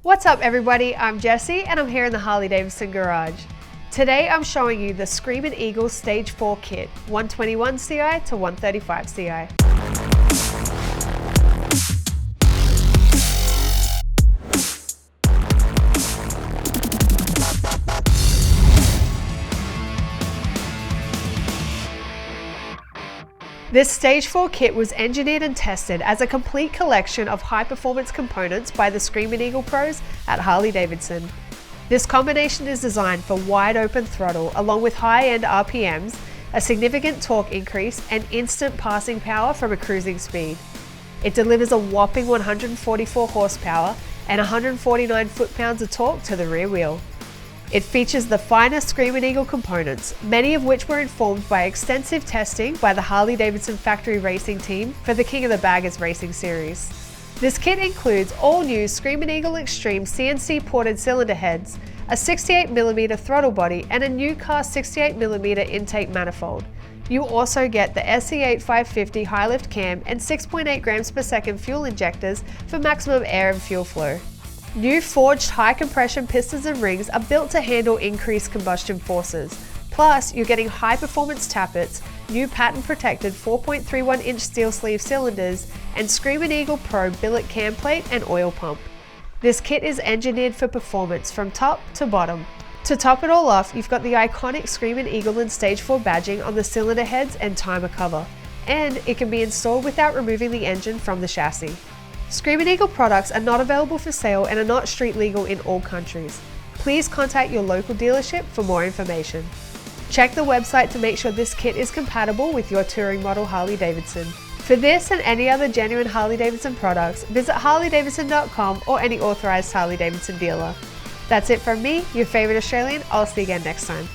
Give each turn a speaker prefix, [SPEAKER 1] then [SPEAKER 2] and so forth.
[SPEAKER 1] What's up everybody, I'm Jessie and I'm here in the Harley-Davidson garage. Today I'm showing you the Screamin Eagle Stage 4 kit, 121 CI to 135 CI. This Stage 4 kit was engineered and tested as a complete collection of high-performance components by the Screamin Eagle pros at Harley-Davidson. This combination is designed for wide-open throttle along with high-end RPMs, a significant torque increase, and instant passing power from a cruising speed. It delivers a whopping 144 horsepower and 149 foot-pounds of torque to the rear wheel. It features the finest Screamin Eagle components, many of which were informed by extensive testing by the Harley-Davidson factory racing team for the King of the Baggers racing series. This kit includes all new Screamin Eagle Extreme CNC ported cylinder heads, a 68mm throttle body, and a new cast 68mm intake manifold. You also get the SE8 550 high lift cam and 6.8 grams per second fuel injectors for maximum air and fuel flow. New forged high compression pistons and rings are built to handle increased combustion forces. Plus, you're getting high performance tappets, new patent protected 4.31 inch steel sleeve cylinders, and Screamin Eagle Pro billet cam plate and oil pump. This kit is engineered for performance from top to bottom. To top it all off, you've got the iconic Screamin Eagle and Stage 4 badging on the cylinder heads and timer cover, and it can be installed without removing the engine from the chassis. Screamin Eagle products are not available for sale and are not street legal in all countries. Please contact your local dealership for more information. Check the website to make sure this kit is compatible with your touring model Harley-Davidson. For this and any other genuine Harley-Davidson products, visit harleydavidson.com or any authorized Harley-Davidson dealer. That's it from me, your favorite Australian. I'll see you again next time.